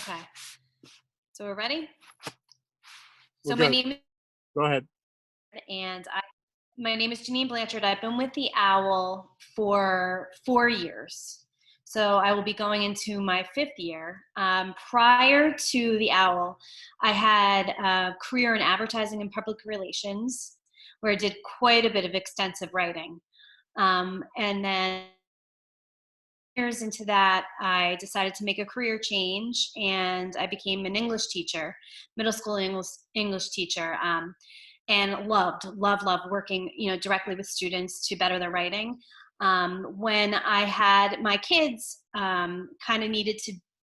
Okay, so we're ready? We're So my good. name Go ahead. and I my name is Janine Blanchard. I've been with the OWL for 4 years. So I will be going into my 5th year. Prior to the OWL, I had a career in advertising and public relations, where I did quite a bit of extensive writing. And then years into that, I decided to make a career change, and I became an English teacher, middle school English teacher, and loved working, directly with students to better their writing. When I had my kids, kind of needed to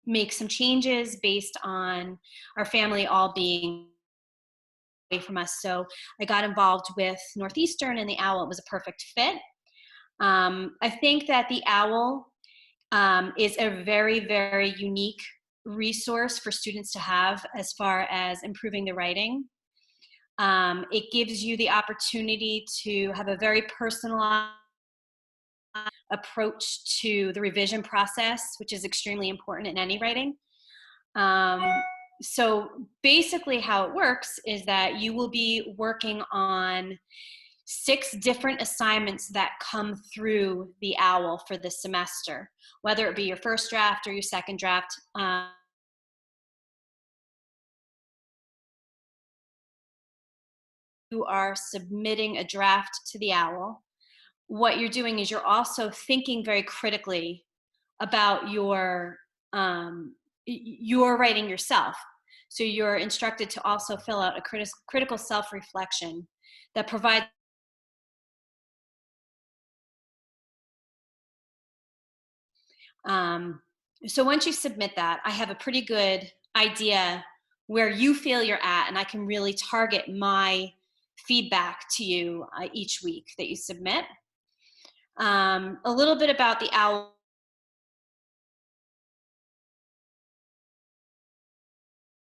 make some changes based on our family all being away from us. So I got involved with Northeastern and the OWL. It was a perfect fit. I think that the OWL is a very, very unique resource for students to have as far as improving their writing. It gives you the opportunity to have a very personalized approach to the revision process, which is extremely important in any writing. Um, so basically how it works is that you will be working on 6 different assignments that come through the OWL for this semester, whether it be your first draft or your second draft. You are submitting a draft to the OWL. What you're doing is you're also thinking very critically about your writing yourself. So you're instructed to also fill out a critical self-reflection that provides. So once you submit that, I have a pretty good idea where you feel you're at, and I can really target my feedback to you each week that you submit. A little bit about the OWL.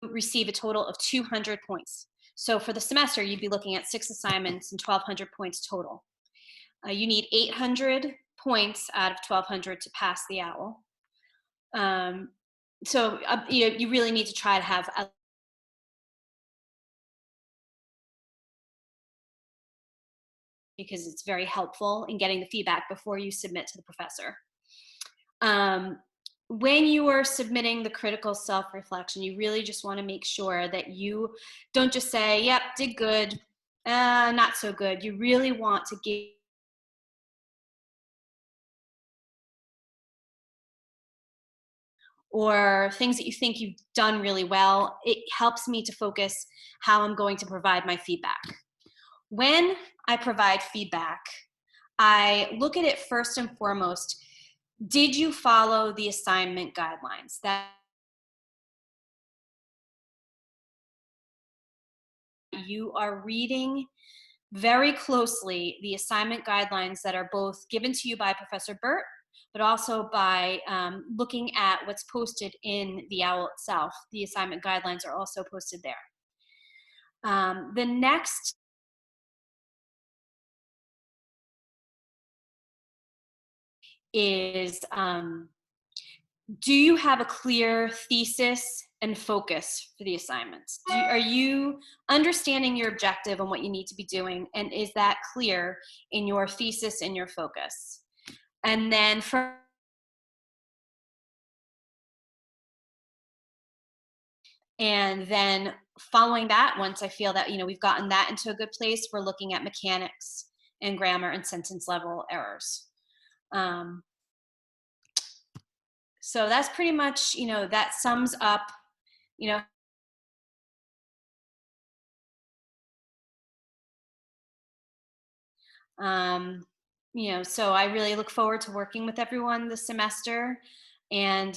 Receive a total of 200 points. So for the semester, you'd be looking at 6 assignments and 1,200 points total. You need 800 points out of 1,200 to pass the OWL. So you really need to try to have because it's very helpful in getting the feedback before you submit to the professor. When you are submitting the critical self-reflection, you really just want to make sure that you don't just say, yep, did good, not so good. You really want to give or things that you think you've done really well. It helps me to focus how I'm going to provide my feedback. When I provide feedback, I look at it first and foremost. Did you follow the assignment guidelines? That you are reading very closely the assignment guidelines that are both given to you by Professor Burt, but also by looking at what's posted in the OWL itself. The assignment guidelines are also posted there. The next is, do you have a clear thesis and focus for the assignments? Are you understanding your objective and what you need to be doing? And is that clear in your thesis and your focus? And then following that, once I feel that, we've gotten that into a good place, we're looking at mechanics and grammar and sentence level errors. So that's pretty much, that sums up, you know, so I really look forward to working with everyone this semester, and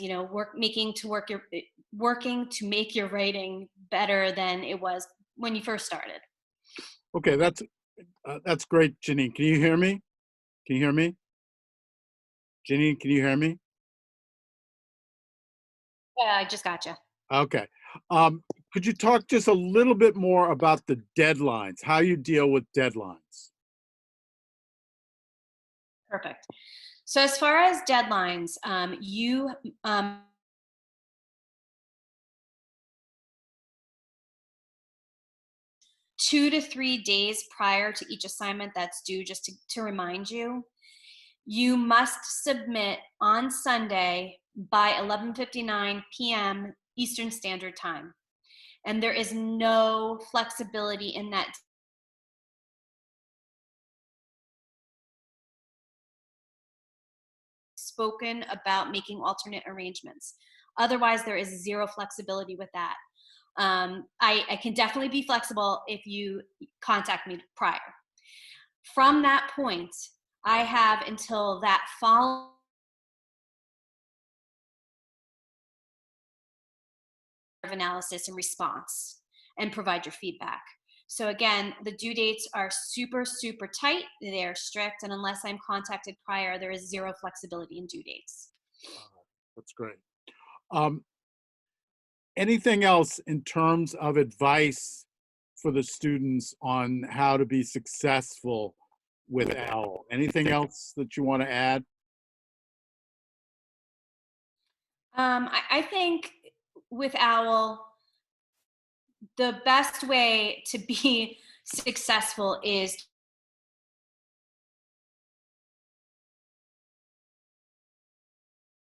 working to make your writing better than it was when you first started. Okay, that's great, Janine. Can you hear me? Can you hear me? Janine, can you hear me? Yeah, I just gotcha. Okay. Um, could you talk just a little bit more about the deadlines, how you deal with deadlines? Perfect. So as far as deadlines, you 2 to 3 days prior to each assignment that's due, just to remind you. You must submit on Sunday by 11:59 p.m. Eastern Standard Time. And there is no flexibility in that spoken about making alternate arrangements. Otherwise, there is zero flexibility with that. I can definitely be flexible if you contact me prior. From that point, I have until that following analysis and response and provide your feedback. So again, the due dates are super, super tight. They're strict. And unless I'm contacted prior, there is zero flexibility in due dates. That's great. Um, Anything else in terms of advice for the students on how to be successful with OWL? Anything else that you want to add? I think with OWL, the best way to be successful is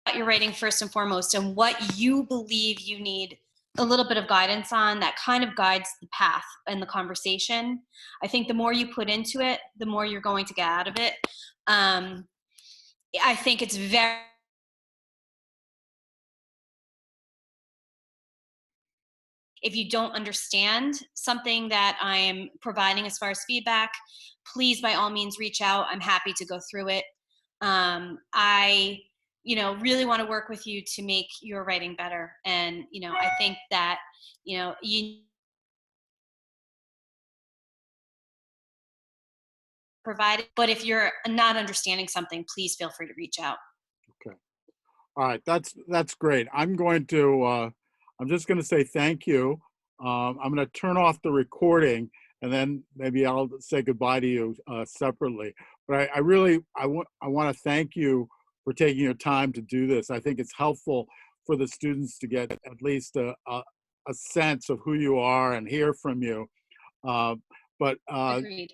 what you're writing first and foremost, and what you believe you need a little bit of guidance on that kind of guides the path and the conversation. I think the more you put into it, the more you're going to get out of it. I think it's very if you don't understand something that I am providing as far as feedback, please by all means reach out. I'm happy to go through it. I really want to work with you to make your writing better. And, I think that, you provide it, but if you're not understanding something, please feel free to reach out. Okay. All right. That's great. I'm just going to say thank you. I'm going to turn off the recording and then maybe I'll say goodbye to you separately. But I want to thank you for taking your time to do this. I think it's helpful for the students to get at least a sense of who you are and hear from you. But Agreed.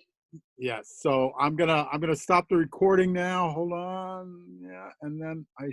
yes, so I'm gonna stop the recording now. Hold on. Yeah, and then I